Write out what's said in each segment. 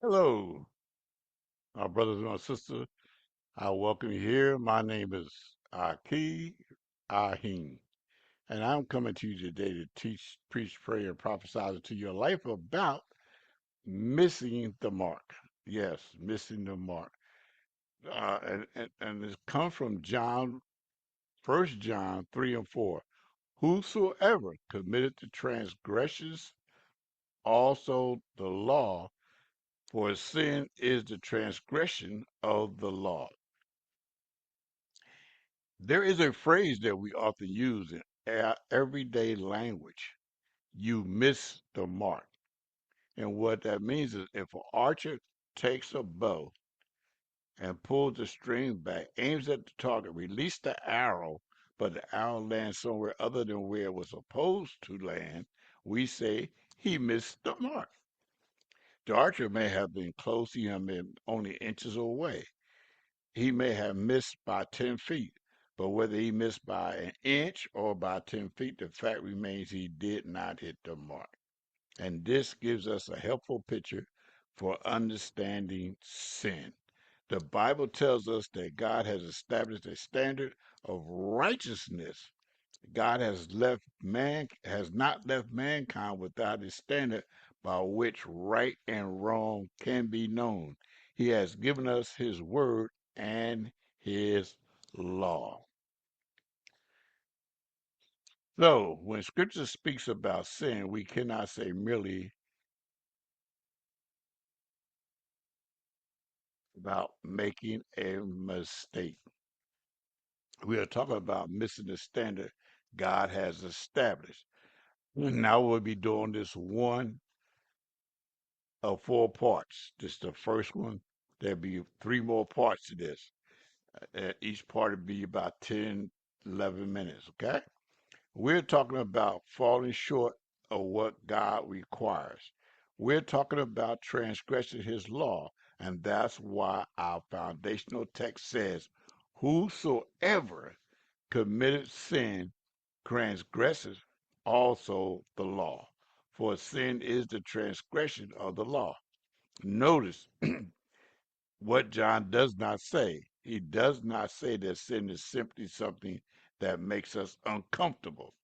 Hello, my brothers and my sisters. I welcome you here. My name is Aki Ahin, and I'm coming to you today to teach, preach, pray, and prophesy to your life about missing the mark. Yes, missing the mark. And it comes from John, 1 John 3 and 4. Whosoever committed the transgressions, also the law, for sin is the transgression of the law. There is a phrase that we often use in our everyday language. You miss the mark. And what that means is if an archer takes a bow and pulls the string back, aims at the target, release the arrow, but the arrow lands somewhere other than where it was supposed to land, we say he missed the mark. The archer may have been close, he may have been only inches away. He may have missed by 10 feet, but whether he missed by an inch or by 10 feet, the fact remains he did not hit the mark. And this gives us a helpful picture for understanding sin. The Bible tells us that God has established a standard of righteousness. God has not left mankind without a standard by which right and wrong can be known. He has given us his word and his law. So when scripture speaks about sin, we cannot say merely about making a mistake. We are talking about missing the standard God has established. Now we'll be doing this one of four parts. This is the first one. There'll be three more parts to this. Each part will be about 10, 11 minutes, okay? We're talking about falling short of what God requires. We're talking about transgressing his law, and that's why our foundational text says, whosoever committed sin transgresseth also the law, for sin is the transgression of the law. Notice what John does not say. He does not say that sin is simply something that makes us uncomfortable.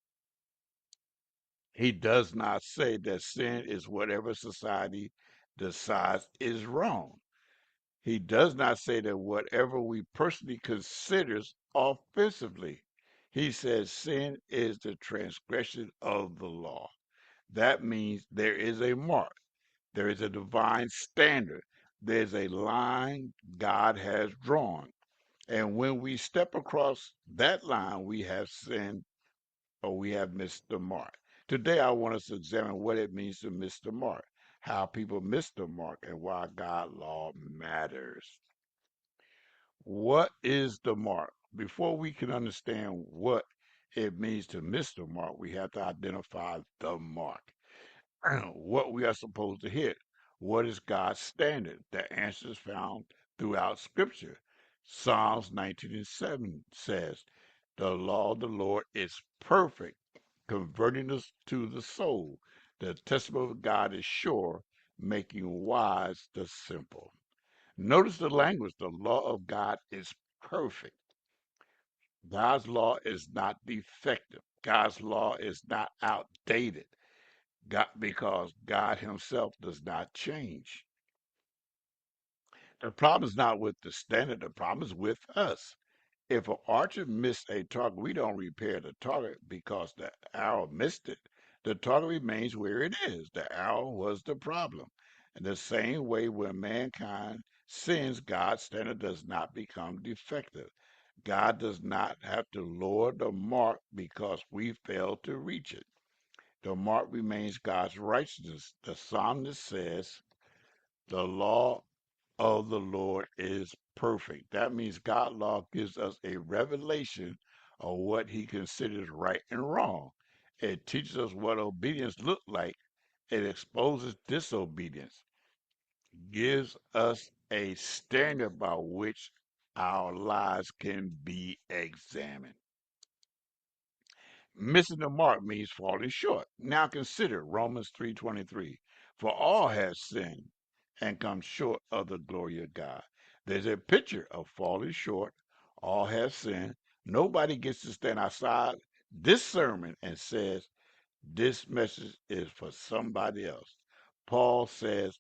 He does not say that sin is whatever society decides is wrong. He does not say that whatever we personally considers offensively. He says sin is the transgression of the law. That means there is a mark. There is a divine standard. There's a line God has drawn. And when we step across that line, we have sinned or we have missed the mark. Today, I want us to examine what it means to miss the mark, how people miss the mark, and why God law matters. What is the mark? Before we can understand what it means to miss the mark, we have to identify the mark. What we are supposed to hit. What is God's standard? The answer is found throughout Scripture. Psalms 19 and 7 says, the law of the Lord is perfect, converting us to the soul. The testimony of God is sure, making wise the simple. Notice the language. The law of God is perfect. God's law is not defective. God's law is not outdated. God, because God Himself does not change. The problem is not with the standard, the problem is with us. If an archer missed a target, we don't repair the target because the arrow missed it. The target remains where it is. The arrow was the problem. In the same way, when mankind sins, God's standard does not become defective. God does not have to lower the mark because we failed to reach it. The mark remains God's righteousness. The psalmist says, the law of the Lord is perfect. That means God's law gives us a revelation of what he considers right and wrong. It teaches us what obedience looks like. It exposes disobedience, gives us a standard by which our lives can be examined. Missing the mark means falling short. Now consider Romans 3:23. For all have sinned and come short of the glory of God. There's a picture of falling short. All have sinned. Nobody gets to stand outside this sermon and says this message is for somebody else. Paul says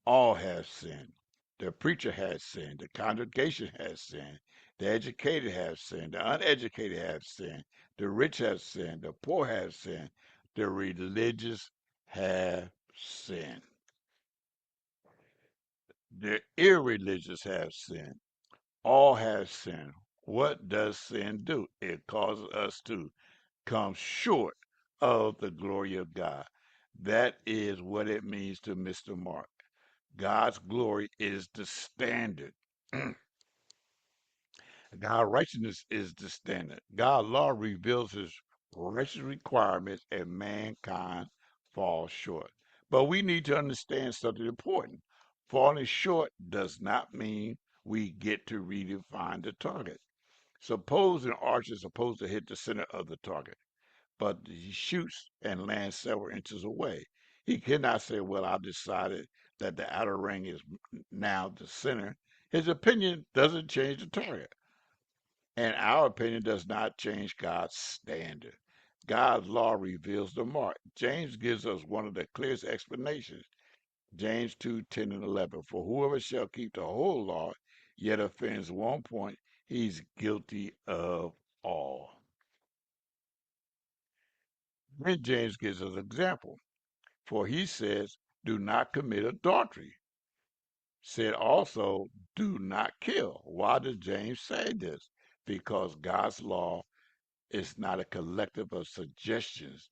all have sinned. The preacher has sinned. The congregation has sinned. The educated have sinned. The uneducated have sinned. The rich have sinned. The poor have sinned. The religious have sinned. The irreligious have sinned. All have sinned. What does sin do? It causes us to come short of the glory of God. That is what it means to miss the mark. God's glory is the standard. God's righteousness is the standard. God's law reveals his righteous requirements and mankind falls short. But we need to understand something important. Falling short does not mean we get to redefine the target. Suppose an archer is supposed to hit the center of the target, but he shoots and lands several inches away. He cannot say, well, I've decided that the outer ring is now the center. His opinion doesn't change the target, and our opinion does not change God's standard. God's law reveals the mark. James gives us one of the clearest explanations. James 2:10 and 11. For whoever shall keep the whole law, yet offends one point, he's guilty of all. Then James gives us an example. For he says, do not commit adultery. Said also, do not kill. Why does James say this? Because God's law is not a collective of suggestions,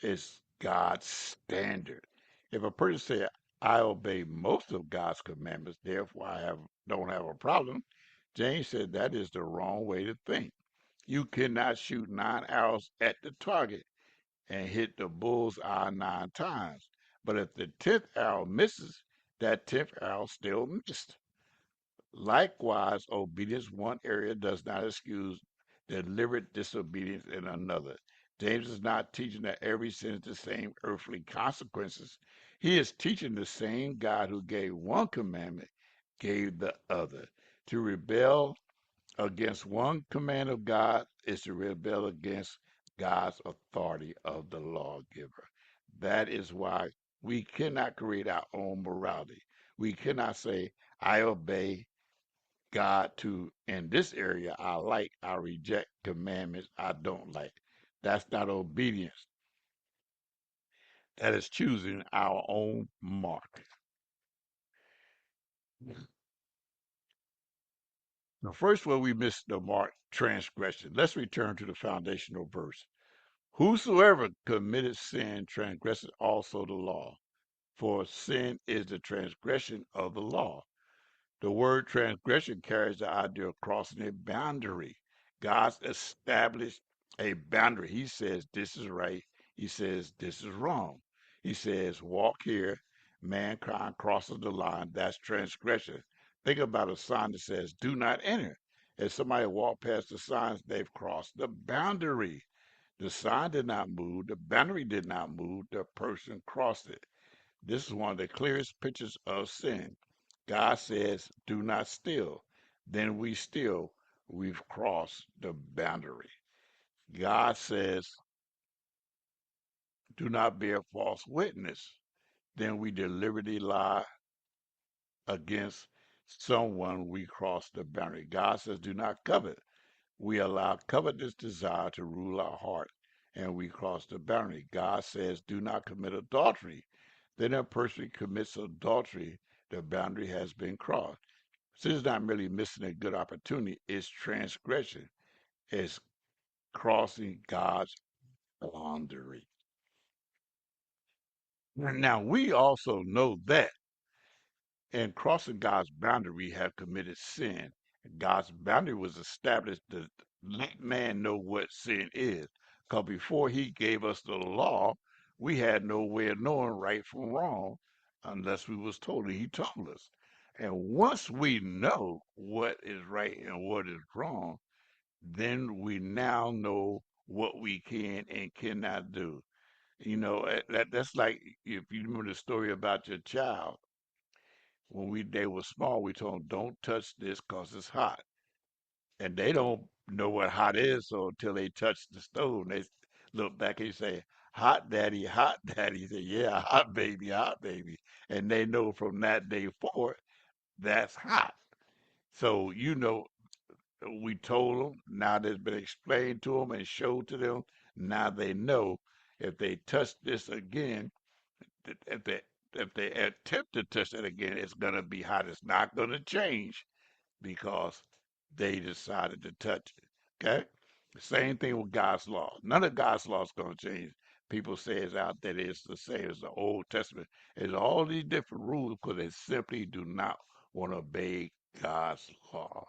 it's God's standard. If a person said, I obey most of God's commandments, therefore don't have a problem, James said that is the wrong way to think. You cannot shoot 9 arrows at the target and hit the bull's eye 9 times. But if the 10th arrow misses, that 10th arrow still missed. Likewise, obedience in one area does not excuse deliberate disobedience in another. James is not teaching that every sin has the same earthly consequences. He is teaching the same God who gave one commandment gave the other. To rebel against one command of God is to rebel against God's authority of the lawgiver. That is why we cannot create our own morality. We cannot say, I obey God to, in this area, I reject commandments I don't like. That's not obedience. That is choosing our own mark. The first one we miss the mark, transgression. Let's return to the foundational verse. Whosoever committed sin transgresseth also the law, for sin is the transgression of the law. The word transgression carries the idea of crossing a boundary. God's established a boundary. He says this is right. He says this is wrong. He says walk here. Mankind crosses the line. That's transgression. Think about a sign that says do not enter. If somebody walk past the signs, they've crossed the boundary. The sign did not move. The boundary did not move. The person crossed it. This is one of the clearest pictures of sin. God says, do not steal. Then we steal. We've crossed the boundary. God says, do not bear false witness. Then we deliberately lie against someone. We cross the boundary. God says, do not covet. We allow covetous desire to rule our heart and we cross the boundary. God says, do not commit adultery. Then a person commits adultery, the boundary has been crossed. So it's not merely missing a good opportunity, it's transgression. It's crossing God's boundary. Now, we also know that in crossing God's boundary, we have committed sin. God's boundary was established to let man know what sin is. Because before he gave us the law, we had no way of knowing right from wrong unless we was told, and he told us. And once we know what is right and what is wrong, then we now know what we can and cannot do. That's like if you remember the story about your child When they were small, we told them, don't touch this 'cause it's hot. And they don't know what hot is, so until they touch the stove, they look back and say, hot daddy. Say, yeah, hot baby, hot baby. And they know from that day forward, that's hot. So, we told them, now that's been explained to them and showed to them. Now they know if they touch this again, if they attempt to touch it again, it's gonna be hot. It's not gonna change because they decided to touch it. Okay? The same thing with God's law. None of God's law is gonna change. People say it's out that it's the same as the Old Testament. It's all these different rules because they simply do not want to obey God's law.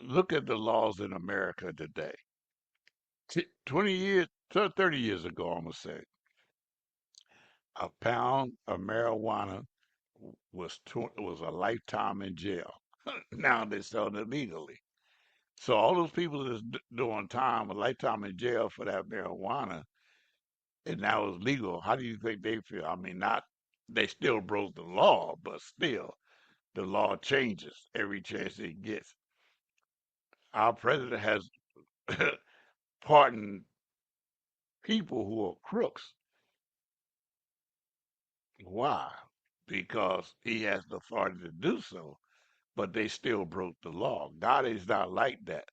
Look at the laws in America today. 20 years, 30 years ago, I'm going to say, a pound of marijuana was a lifetime in jail. Now they're selling it legally. So all those people that's doing time, a lifetime in jail for that marijuana, and now it's legal. How do you think they feel? I mean, not they still broke the law, but still the law changes every chance it gets. Our president has pardoned people who are crooks. Why? Because he has the authority to do so, but they still broke the law. God is not like that.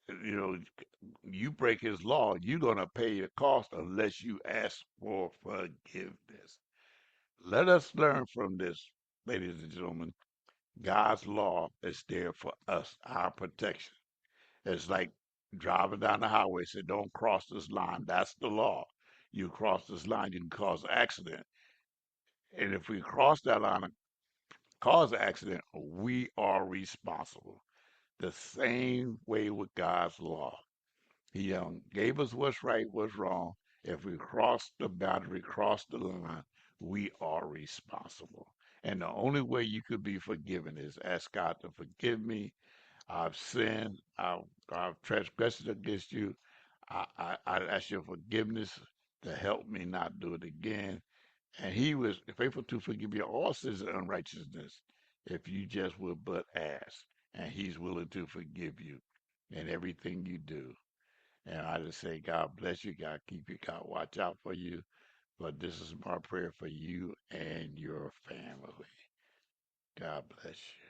You know, you break his law, you're going to pay the cost unless you ask for forgiveness. Let us learn from this, ladies and gentlemen. God's law is there for us, our protection. It's like driving down the highway, say, don't cross this line. That's the law. You cross this line, you can cause an accident. And if we cross that line and cause an accident, we are responsible. The same way with God's law. He gave us what's right, what's wrong. If we cross the boundary, cross the line, we are responsible. And the only way you could be forgiven is ask God to forgive me. I've sinned. I've transgressed against you. I ask your forgiveness to help me not do it again. And he was faithful to forgive you all sins and unrighteousness if you just would but ask. And he's willing to forgive you in everything you do. And I just say, God bless you, God keep you, God watch out for you. But this is my prayer for you and your family. God bless you.